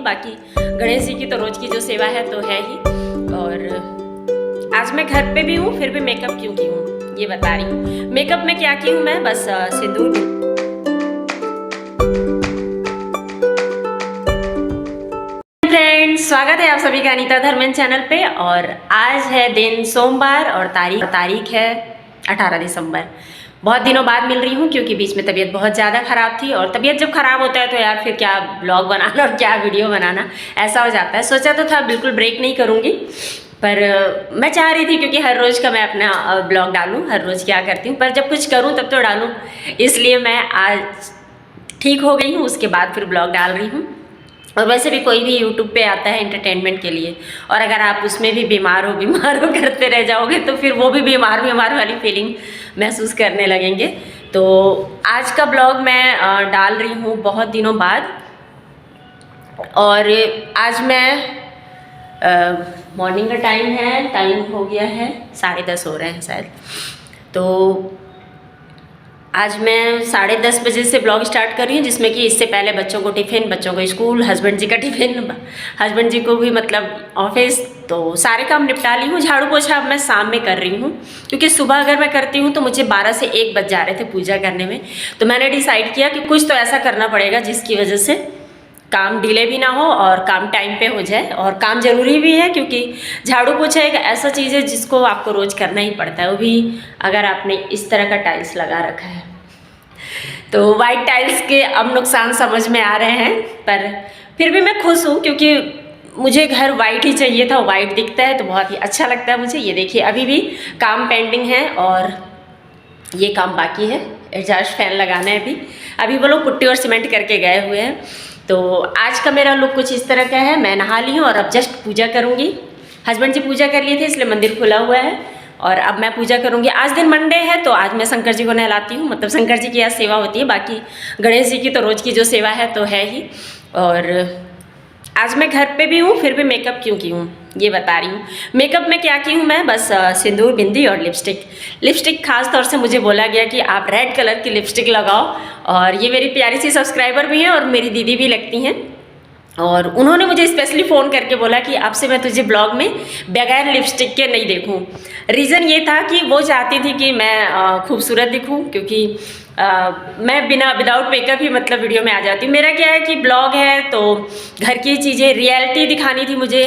है। बाकी गणेश जी की तो रोज़ की जो सेवा है तो है ही। और आज मैं घर पे भी हूँ, फिर भी मेकअप क्यों की हूँ ये बता रही हूँ। मेकअप में क्या की हूँ मैं, बस सिंदूर। फ्रेंड्स, स्वागत है आप सभी का अनीता धर्मेंद्र चैनल पे। और आज है दिन सोमवार और तारीख है 18 दिसंबर। बहुत दिनों बाद मिल रही हूँ क्योंकि बीच में तबीयत बहुत ज़्यादा ख़राब थी, और तबीयत जब ख़राब होता है तो यार फिर क्या ब्लॉग बनाना और क्या वीडियो बनाना, ऐसा हो जाता है। सोचा तो था बिल्कुल ब्रेक नहीं करूँगी, पर मैं चाह रही थी क्योंकि हर रोज़ का मैं अपना ब्लॉग डालूँ, हर रोज़ क्या करती हूँ, पर जब कुछ करूँ तब तो डालूँ, इसलिए मैं आज ठीक हो गई हूँ, उसके बाद फिर ब्लॉग डाल रही हूँ। और वैसे भी कोई भी यूट्यूब पे आता है एंटरटेनमेंट के लिए, और अगर आप उसमें भी बीमार हो करते रह जाओगे तो फिर वो भी बीमार वाली फीलिंग महसूस करने लगेंगे। तो आज का ब्लॉग मैं डाल रही हूँ बहुत दिनों बाद। और आज मैं मॉर्निंग का टाइम हो गया है, 10:30 हो रहे हैं शायद। तो आज मैं 10:30 बजे से ब्लॉग स्टार्ट कर रही हूँ, जिसमें कि इससे पहले बच्चों को टिफ़िन, बच्चों को स्कूल, हस्बैंड जी का टिफ़िन, हस्बैंड जी को भी मतलब ऑफिस, तो सारे काम निपटा ली हूँ। झाड़ू पोछा अब मैं शाम में कर रही हूँ क्योंकि सुबह अगर मैं करती हूँ तो मुझे 12 से 1 बज जा रहे थे पूजा करने में। तो मैंने डिसाइड किया कि कुछ तो ऐसा करना पड़ेगा जिसकी वजह से काम डिले भी ना हो और काम टाइम पे हो जाए। और काम ज़रूरी भी है क्योंकि झाड़ू पोछा एक ऐसा चीज़ है जिसको आपको रोज़ करना ही पड़ता है, वो भी अगर आपने इस तरह का टाइल्स लगा रखा है। तो वाइट टाइल्स के अब नुकसान समझ में आ रहे हैं, पर फिर भी मैं खुश हूँ क्योंकि मुझे घर वाइट ही चाहिए था। वाइट दिखता है तो बहुत ही अच्छा लगता है मुझे। ये देखिए अभी भी काम पेंडिंग है और ये काम बाकी है, एग्जॉस्ट फैन लगाना है अभी वो लोग पुट्टी और सीमेंट करके गए हुए हैं। तो आज का मेरा लुक कुछ इस तरह का है। मैं नहा ली हूँ और अब जस्ट पूजा करूँगी। हस्बैंड जी पूजा कर लिए थे इसलिए मंदिर खुला हुआ है और अब मैं पूजा करूँगी। आज दिन मंडे है तो आज मैं शंकर जी को नहलाती हूँ, मतलब शंकर जी की आज सेवा होती है। बाकी गणेश जी की तो रोज़ की जो सेवा है तो है ही। और आज मैं घर पे भी हूँ, फिर भी मेकअप क्यों की हूँ ये बता रही हूँ। मेकअप में क्या की हूँ मैं, बस सिंदूर, बिंदी और लिपस्टिक खास तौर से मुझे बोला गया कि आप रेड कलर की लिपस्टिक लगाओ। और ये मेरी प्यारी सी सब्सक्राइबर भी हैं और मेरी दीदी भी लगती हैं, और उन्होंने मुझे स्पेशली फ़ोन करके बोला कि आपसे मैं तुझे ब्लॉग में बगैर लिपस्टिक के नहीं देखूं। रीज़न ये था कि वो चाहती थी कि मैं खूबसूरत दिखूं, क्योंकि मैं विदाउट मेकअप ही मतलब वीडियो में आ जाती हूँ। मेरा क्या है कि ब्लॉग है तो घर की चीज़ें रियलिटी दिखानी थी मुझे,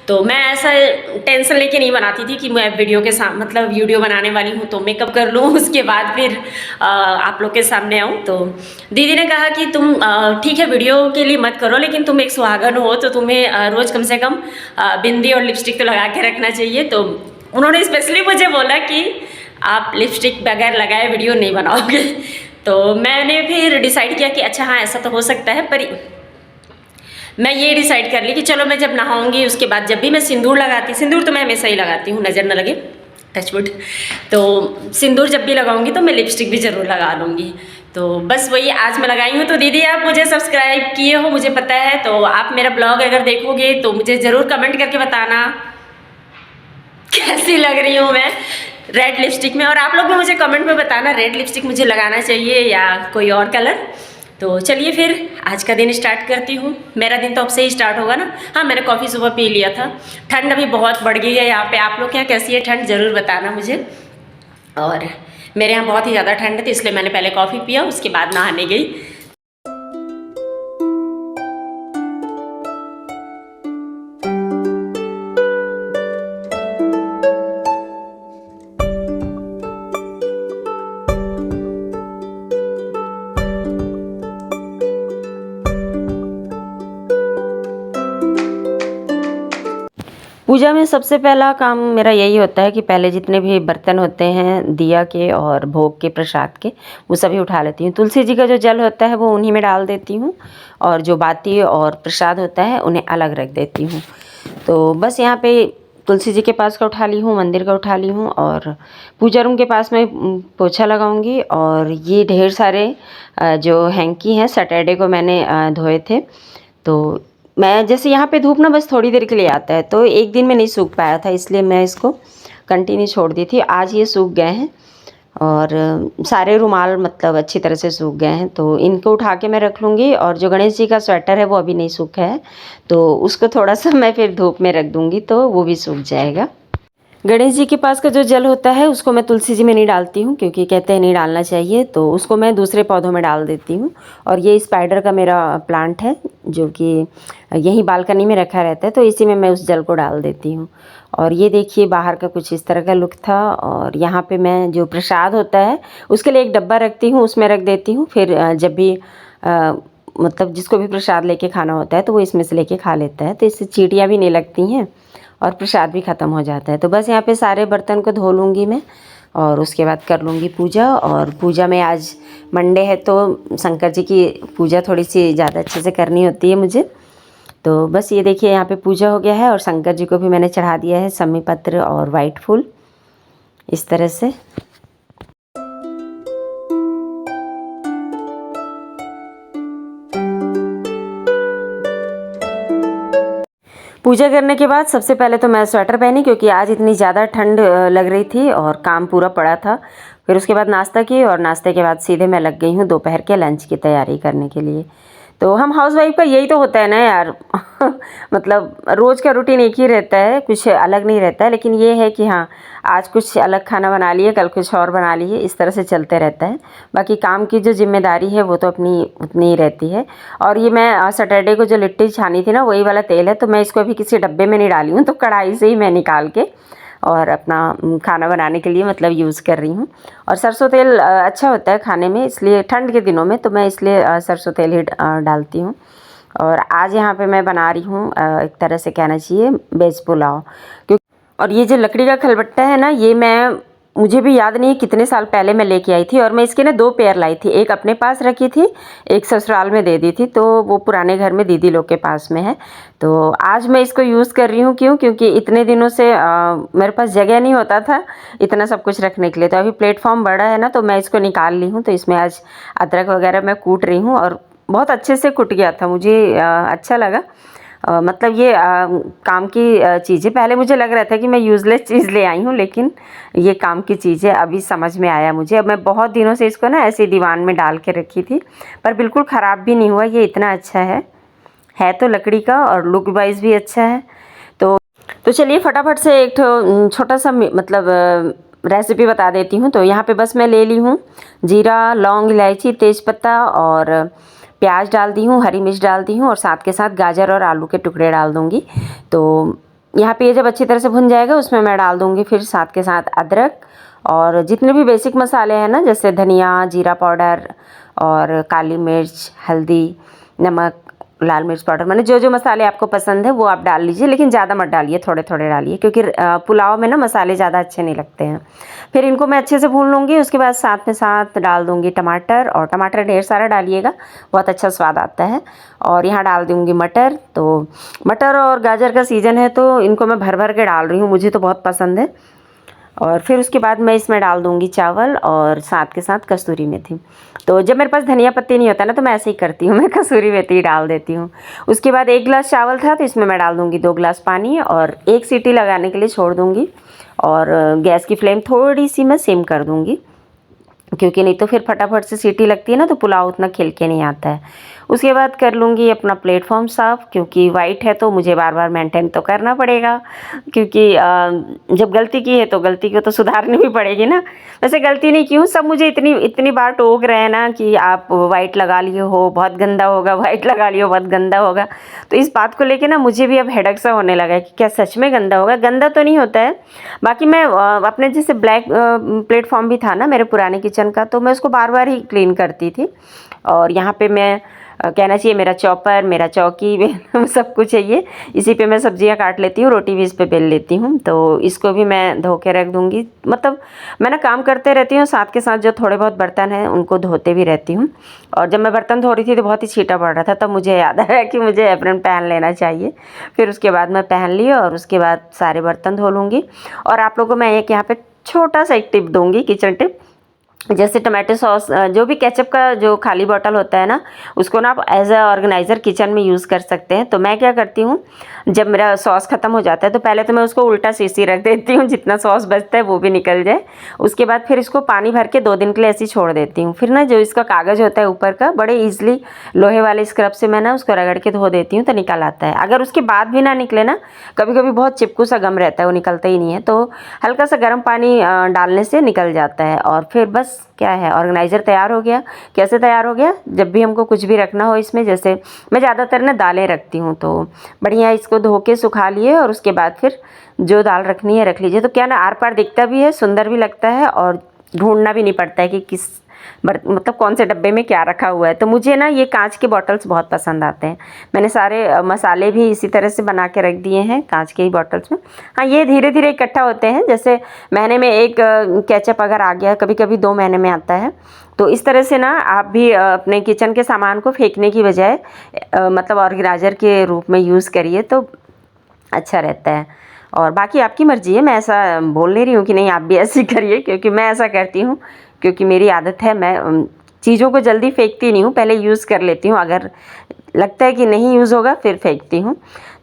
तो मैं ऐसा टेंशन लेके नहीं बनाती थी कि मैं वीडियो के साथ मतलब वीडियो बनाने वाली हूँ तो मेकअप कर लूँ उसके बाद फिर आप लोग के सामने आऊँ। तो दीदी ने कहा कि तुम ठीक है वीडियो के लिए मत करो, लेकिन तुम एक सुहागन हो तो तुम्हें रोज़ कम से कम बिंदी और लिपस्टिक तो लगा के रखना चाहिए। तो उन्होंने स्पेशली मुझे बोला कि आप लिपस्टिक बगैर लगाए वीडियो नहीं बनाओगे। तो मैंने फिर डिसाइड किया कि अच्छा हाँ ऐसा तो हो सकता है, पर मैं ये डिसाइड कर ली कि चलो मैं जब नहाऊंगी उसके बाद जब भी मैं सिंदूर लगाती, सिंदूर तो मैं हमेशा ही लगाती हूँ, नज़र न लगे, टचवुड। तो सिंदूर जब भी लगाऊंगी तो मैं लिपस्टिक भी ज़रूर लगा लूँगी। तो बस वही आज मैं लगाई हूँ। तो दीदी आप मुझे सब्सक्राइब किए हो मुझे पता है, तो आप मेरा ब्लॉग अगर देखोगे तो मुझे ज़रूर कमेंट करके बताना कैसी लग रही हूँ मैं रेड लिपस्टिक में। और आप लोग भी मुझे कमेंट में बताना रेड लिपस्टिक मुझे लगाना चाहिए या कोई और कलर। तो चलिए फिर आज का दिन स्टार्ट करती हूँ। मेरा दिन तो अब से ही स्टार्ट होगा ना। हाँ मैंने कॉफ़ी सुबह पी लिया था। ठंड अभी बहुत बढ़ गई है यहाँ पे। आप लोग के यहाँ कैसी है ठंड ज़रूर बताना मुझे। और मेरे यहाँ बहुत ही ज़्यादा ठंड है तो इसलिए मैंने पहले कॉफ़ी पिया, उसके बाद नहाने गई। पूजा में सबसे पहला काम मेरा यही होता है कि पहले जितने भी बर्तन होते हैं दिया के और भोग के प्रसाद के वो सभी उठा लेती हूँ। तुलसी जी का जो जल होता है वो उन्हीं में डाल देती हूँ और जो बाती और प्रसाद होता है उन्हें अलग रख देती हूँ। तो बस यहाँ पे तुलसी जी के पास का उठा ली हूँ, मंदिर का उठा ली हूँ और पूजा रूम के पास में पोछा लगाऊंगी। और ये ढेर सारे जो हैंकी हैं सैटरडे को मैंने धोए थे। तो मैं जैसे यहाँ पे धूप ना बस थोड़ी देर के लिए आता है तो एक दिन में नहीं सूख पाया था, इसलिए मैं इसको कंटिन्यू छोड़ दी थी। आज ये सूख गए हैं और सारे रुमाल मतलब अच्छी तरह से सूख गए हैं, तो इनको उठा के मैं रख लूँगी। और जो गणेश जी का स्वेटर है वो अभी नहीं सूखा है, तो उसको थोड़ा सा मैं फिर धूप में रख दूँगी तो वो भी सूख जाएगा। गणेश जी के पास का जो जल होता है उसको मैं तुलसी जी में नहीं डालती हूँ, क्योंकि कहते हैं नहीं डालना चाहिए, तो उसको मैं दूसरे पौधों में डाल देती हूँ। और ये स्पाइडर का मेरा प्लांट है जो कि यहीं बालकनी में रखा रहता है, तो इसी में मैं उस जल को डाल देती हूँ। और ये देखिए बाहर का कुछ इस तरह का लुक था। और यहाँ पे मैं जो प्रसाद होता है उसके लिए एक डब्बा रखती हूँ, उसमें रख देती हूँ। फिर जब भी मतलब जिसको भी प्रसाद लेके खाना होता है तो वो इसमें से लेके खा लेता है, तो इससे चींटियाँ भी नहीं लगती हैं और प्रसाद भी ख़त्म हो जाता है। तो बस यहाँ पे सारे बर्तन को धो लूँगी मैं और उसके बाद कर लूँगी पूजा। और पूजा में आज मंडे है तो शंकर जी की पूजा थोड़ी सी ज़्यादा अच्छे से करनी होती है मुझे। तो बस ये देखिए यहाँ पे पूजा हो गया है और शंकर जी को भी मैंने चढ़ा दिया है सम्मी पत्र और वाइट फूल इस तरह से। पूजा करने के बाद सबसे पहले तो मैं स्वेटर पहनी, क्योंकि आज इतनी ज़्यादा ठंड लग रही थी और काम पूरा पड़ा था। फिर उसके बाद नाश्ता की और नाश्ते के बाद सीधे मैं लग गई हूँ दोपहर के लंच की तैयारी करने के लिए। तो हम हाउसवाइफ का यही तो होता है ना यार मतलब रोज़ का रूटीन एक ही रहता है, कुछ अलग नहीं रहता है। लेकिन ये है कि हाँ आज कुछ अलग खाना बना लिए, कल कुछ और बना लिए, इस तरह से चलते रहता है। बाकी काम की जो जिम्मेदारी है वो तो अपनी उतनी ही रहती है। और ये मैं सैटरडे को जो लिट्टी छानी थी ना वही वाला तेल है, तो मैं इसको अभी किसी डब्बे में नहीं डाली हूँ, तो कढ़ाई से ही मैं निकाल के और अपना खाना बनाने के लिए मतलब यूज़ कर रही हूँ। और सरसों तेल अच्छा होता है खाने में, इसलिए ठंड के दिनों में तो मैं इसलिए सरसों तेल ही डालती हूँ। और आज यहाँ पे मैं बना रही हूँ एक तरह से कहना चाहिए वेज पुलाव। क्योंकि और ये जो लकड़ी का खलबट्टा है ना, ये मुझे भी याद नहीं कितने साल पहले मैं लेके आई थी। और मैं इसके ना 2 पेयर लाई थी, एक अपने पास रखी थी, एक ससुराल में दे दी थी, तो वो पुराने घर में दीदी लोग के पास में है। तो आज मैं इसको यूज़ कर रही हूँ, क्योंकि इतने दिनों से मेरे पास जगह नहीं होता था इतना सब कुछ रखने के लिए। तो अभी प्लेटफॉर्म बड़ा है ना, तो मैं इसको निकाल ली हूँ। तो इसमें आज अदरक वगैरह मैं कूट रही हूँ और बहुत अच्छे से कुट गया था, मुझे अच्छा लगा। मतलब ये काम की चीज़ है। पहले मुझे लग रहा था कि मैं यूज़लेस चीज़ ले आई हूँ, लेकिन ये काम की चीज़ है, अभी समझ में आया मुझे। अब मैं बहुत दिनों से इसको ना ऐसे दीवान में डाल के रखी थी, पर बिल्कुल ख़राब भी नहीं हुआ। ये इतना अच्छा है तो लकड़ी का और लुक वाइज भी अच्छा है। तो चलिए फटाफट से एक छोटा सा मतलब रेसिपी बता देती हूँ। तो यहाँ पे बस मैं ले ली हूँ जीरा, लौंग, इलायची, तेज़पत्ता और प्याज डाल दी हूँ, हरी मिर्च डाल दी हूँ और साथ के साथ गाजर और आलू के टुकड़े डाल दूँगी। तो यहाँ पे ये जब अच्छी तरह से भुन जाएगा उसमें मैं डाल दूँगी फिर साथ के साथ अदरक और जितने भी बेसिक मसाले हैं ना, जैसे धनिया, जीरा पाउडर और काली मिर्च, हल्दी, नमक, लाल मिर्च पाउडर, मैंने जो जो मसाले आपको पसंद है वो आप डाल लीजिए, लेकिन ज़्यादा मत डालिए, थोड़े थोड़े डालिए, क्योंकि पुलाव में ना मसाले ज़्यादा अच्छे नहीं लगते हैं। फिर इनको मैं अच्छे से भून लूँगी। उसके बाद साथ में साथ डाल दूँगी टमाटर, और टमाटर ढेर सारा डालिएगा, बहुत अच्छा स्वाद आता है। और यहाँ डाल दूँगी मटर। तो मटर और गाजर का सीज़न है तो इनको मैं भर भर के डाल रही हूँ, मुझे तो बहुत पसंद है। और फिर उसके बाद मैं इसमें डाल दूँगी चावल और साथ के साथ कसूरी मेथी। तो जब मेरे पास धनिया पत्ती नहीं होता ना तो मैं ऐसे ही करती हूँ, मैं कसूरी मेथी डाल देती हूँ। उसके बाद 1 गिलास चावल था तो इसमें मैं डाल दूँगी 2 गिलास पानी और 1 सीटी लगाने के लिए छोड़ दूँगी। और गैस की फ्लेम थोड़ी सी मैं सिम कर दूँगी, क्योंकि नहीं तो फिर फटाफट से सीटी लगती है ना तो पुलाव उतना खिल के नहीं आता है। उसके बाद कर लूँगी अपना प्लेटफॉर्म साफ़, क्योंकि वाइट है तो मुझे बार बार मेंटेन तो करना पड़ेगा, क्योंकि जब गलती की है तो गलती को तो सुधारनी भी पड़ेगी ना। वैसे गलती नहीं की हूँ, सब मुझे इतनी इतनी बार टोक रहे हैं ना कि आप वाइट लगा लिए हो बहुत गंदा होगा, वाइट लगा लिए हो बहुत गंदा होगा। तो इस बात को लेके ना मुझे भी अब हेडेक सा होने लगा है कि क्या सच में गंदा होगा। गंदा तो नहीं होता है। बाकी मैं अपने जैसे ब्लैक प्लेटफॉर्म भी था ना मेरे पुराने किचन का, तो मैं उसको बार बार ही क्लीन करती थी। और यहाँ पे मैं कहना चाहिए मेरा चॉपर, मेरा चौकी सब कुछ है ये। इसी पे मैं सब्जियां काट लेती हूँ, रोटी भी इस पे बेल लेती हूँ। तो इसको भी मैं धो के रख दूँगी। मतलब मैं ना काम करते रहती हूँ, साथ के साथ जो थोड़े बहुत बर्तन हैं उनको धोते भी रहती हूँ। और जब मैं बर्तन धो रही थी तो बहुत ही छींटा पड़ रहा था, तब मुझे याद आया कि मुझे एप्रन पहन लेना चाहिए। फिर उसके बाद मैं पहन ली और उसके बाद सारे बर्तन धो लूँगी। और आप लोगों को मैं एक यहाँ पर छोटा सा एक टिप दूँगी, किचन टिप। जैसे टमाटो सॉस, जो भी केचप का जो खाली बॉटल होता है ना, उसको ना आप एज अ ऑर्गेनाइज़र किचन में यूज़ कर सकते हैं। तो मैं क्या करती हूँ, जब मेरा सॉस ख़त्म हो जाता है तो पहले तो मैं उसको उल्टा सीसी रख देती हूँ, जितना सॉस बचता है वो भी निकल जाए। उसके बाद फिर इसको पानी भर के 2 दिन के लिए ऐसे ही छोड़ देती हूँ। फिर ना जो इसका कागज़ होता है ऊपर का, बड़े ईजिली लोहे वाले स्क्रब से मैं ना उसको रगड़ के धो देती हूँ तो निकल आता है। अगर उसके बाद भी ना निकले ना, कभी कभी बहुत चिपकू सा गम रहता है, वो निकलता ही नहीं है, तो हल्का सा गर्म पानी डालने से निकल जाता है। और फिर बस क्या है, ऑर्गेनाइज़र तैयार हो गया। कैसे तैयार हो गया, जब भी हमको कुछ भी रखना हो इसमें, जैसे मैं ज़्यादातर ना दालें रखती हूँ, तो बढ़िया इसको धो के सुखा लिए और उसके बाद फिर जो दाल रखनी है रख लीजिए। तो क्या ना, आर पार दिखता भी है, सुंदर भी लगता है और ढूंढना भी नहीं पड़ता है कि किस मतलब कौन से डब्बे में क्या रखा हुआ है। तो मुझे ना ये कांच के बॉटल्स बहुत पसंद आते हैं। मैंने सारे मसाले भी इसी तरह से बना के रख दिए हैं कांच के ही बॉटल्स में। हाँ, ये धीरे धीरे इकट्ठा होते हैं, जैसे महीने में एक केचप अगर आ गया, कभी कभी 2 महीने में आता है। तो इस तरह से ना आप भी अपने किचन के सामान को फेंकने की बजाय मतलब ऑर्गेनाइजर के रूप में यूज़ करिए तो अच्छा रहता है। और बाकी आपकी मर्ज़ी है, मैं ऐसा बोल नहीं रही हूँ कि नहीं आप भी ऐसे ही करिए, क्योंकि मैं ऐसा करती हूँ, क्योंकि मेरी आदत है। मैं चीज़ों को जल्दी फेंकती नहीं हूँ, पहले यूज़ कर लेती हूँ, अगर लगता है कि नहीं यूज़ होगा फिर फेंकती हूँ।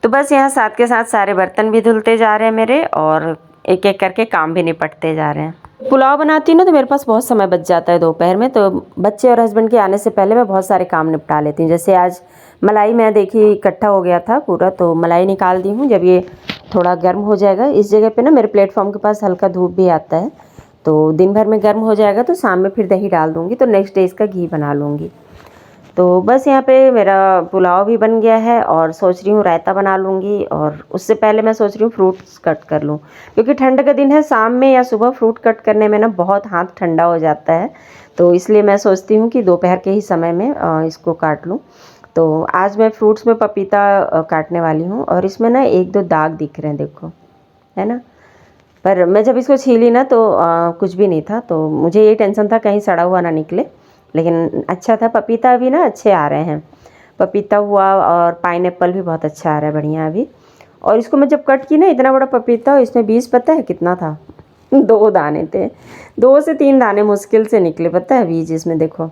तो बस यहाँ साथ के साथ सारे बर्तन भी धुलते जा रहे हैं मेरे, और एक एक करके काम भी निपटते जा रहे हैं। पुलाव बनाती हूँ ना तो मेरे पास बहुत समय बच जाता है दोपहर में, तो बच्चे और हस्बैंड के आने से पहले मैं बहुत सारे काम निपटा लेती हूँ। जैसे आज मलाई मैं देखी इकट्ठा हो गया था पूरा, तो मलाई निकाल दी हूँ। जब ये थोड़ा गर्म हो जाएगा, इस जगह पे ना मेरे प्लेटफॉर्म के पास हल्का धूप भी आता है, तो दिन भर में गर्म हो जाएगा तो शाम में फिर दही डाल दूँगी, तो नेक्स्ट डे इसका घी बना लूँगी। तो बस यहाँ पे मेरा पुलाव भी बन गया है और सोच रही हूँ रायता बना लूँगी, और उससे पहले मैं सोच रही हूँ फ्रूट्स कट कर लूँ, क्योंकि ठंड का दिन है, शाम में या सुबह फ्रूट कट करने में ना बहुत हाथ ठंडा हो जाता है। तो इसलिए मैं सोचती हूँ कि दोपहर के ही समय में इसको काट लूँ। तो आज मैं फ्रूट्स में पपीता काटने वाली हूँ, और इसमें ना 1-2 दाग दिख रहे हैं, देखो, है ना। पर मैं जब इसको छीली ना तो कुछ भी नहीं था, तो मुझे ये टेंशन था कहीं सड़ा हुआ ना निकले, लेकिन अच्छा था। पपीता भी ना अच्छे आ रहे हैं, पपीता हुआ, और पाइनएप्पल भी बहुत अच्छा आ रहा है, बढ़िया अभी। और इसको मैं जब कट की ना, इतना बड़ा पपीता, इसमें बीज पता है कितना था 2 दाने थे, 2 से 3 दाने मुश्किल से निकले, पता है बीज इसमें, देखो।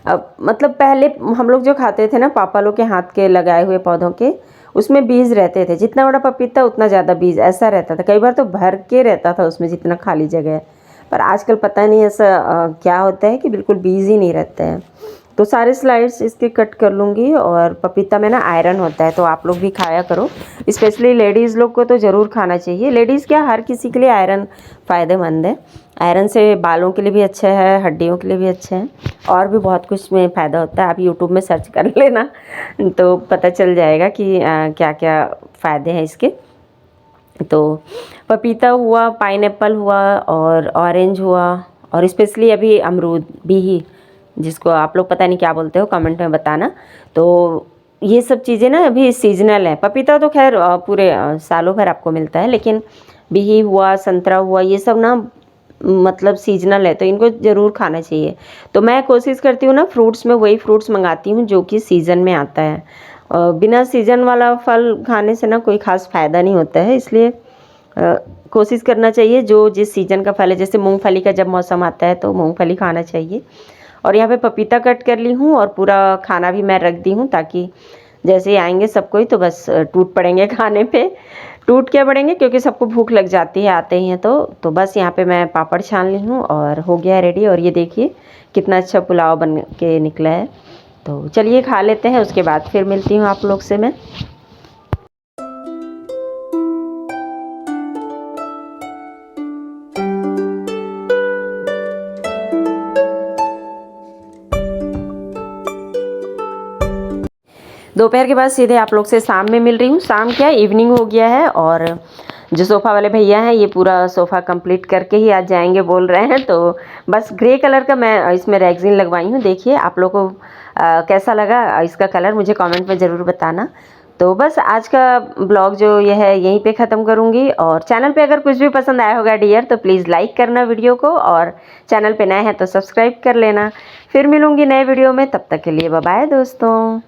अब मतलब पहले हम लोग जो खाते थे ना, पापा लोग के हाथ के लगाए हुए पौधों के, उसमें बीज रहते थे, जितना बड़ा पपीता उतना ज़्यादा बीज ऐसा रहता था, कई बार तो भर के रहता था उसमें जितना खाली जगह है। पर आजकल पता नहीं ऐसा क्या होता है कि बिल्कुल बीज ही नहीं रहते हैं। तो सारे स्लाइड्स इसके कट कर लूँगी। और पपीता में ना आयरन होता है, तो आप लोग भी खाया करो, स्पेशली लेडीज़ लोग को तो ज़रूर खाना चाहिए। लेडीज़ क्या, हर किसी के लिए आयरन फ़ायदेमंद है। आयरन से बालों के लिए भी अच्छा है, हड्डियों के लिए भी अच्छा है, और भी बहुत कुछ में फ़ायदा होता है। आप यूट्यूब में सर्च कर लेना तो पता चल जाएगा कि क्या क्या फ़ायदे हैं इसके। तो पपीता हुआ, पाइनएप्पल हुआ, और ऑरेंज हुआ, और स्पेशली अभी अमरूद भी ही, जिसको आप लोग पता नहीं क्या बोलते हो, कमेंट में बताना। तो ये सब चीज़ें ना अभी सीजनल है। पपीता तो खैर पूरे सालों भर आपको मिलता है, लेकिन बिही हुआ, संतरा हुआ, ये सब ना मतलब सीजनल है, तो इनको ज़रूर खाना चाहिए। तो मैं कोशिश करती हूँ ना, फ्रूट्स में वही फ्रूट्स मंगाती हूँ जो कि सीज़न में आता है। बिना सीज़न वाला फल खाने से ना कोई ख़ास फ़ायदा नहीं होता है, इसलिए कोशिश करना चाहिए जो जिस सीज़न का फल है। जैसे मूंगफली का जब मौसम आता है तो मूंगफली खाना चाहिए। और यहाँ पे पपीता कट कर ली हूँ, और पूरा खाना भी मैं रख दी हूँ, ताकि जैसे ही आएंगे सब कोई तो बस टूट पड़ेंगे खाने पे। टूट क्या पड़ेंगे, क्योंकि सबको भूख लग जाती है आते ही हैं। तो बस यहाँ पे मैं पापड़ छान ली हूँ और हो गया है रेडी। और ये देखिए कितना अच्छा पुलाव बन के निकला है। तो चलिए खा लेते हैं, उसके बाद फिर मिलती हूँ आप लोग से मैं। दोपहर के बाद सीधे आप लोग से शाम में मिल रही हूँ। शाम क्या, इवनिंग हो गया है, और जो सोफ़ा वाले भैया हैं ये पूरा सोफ़ा कंप्लीट करके ही आज जाएंगे बोल रहे हैं। तो बस ग्रे कलर का मैं इसमें रेक्सिन लगवाई हूँ। देखिए आप लोग को कैसा लगा इसका कलर, मुझे कमेंट में ज़रूर बताना। तो बस आज का ब्लॉग जो ये है यहीं पे ख़त्म करूँगी। और चैनल पे अगर कुछ भी पसंद आया होगा डियर, तो प्लीज़ लाइक करना वीडियो को, और चैनल पे नए हैं तो सब्सक्राइब कर लेना। फिर मिलूँगी नए वीडियो में, तब तक के लिए बाय बाय दोस्तों।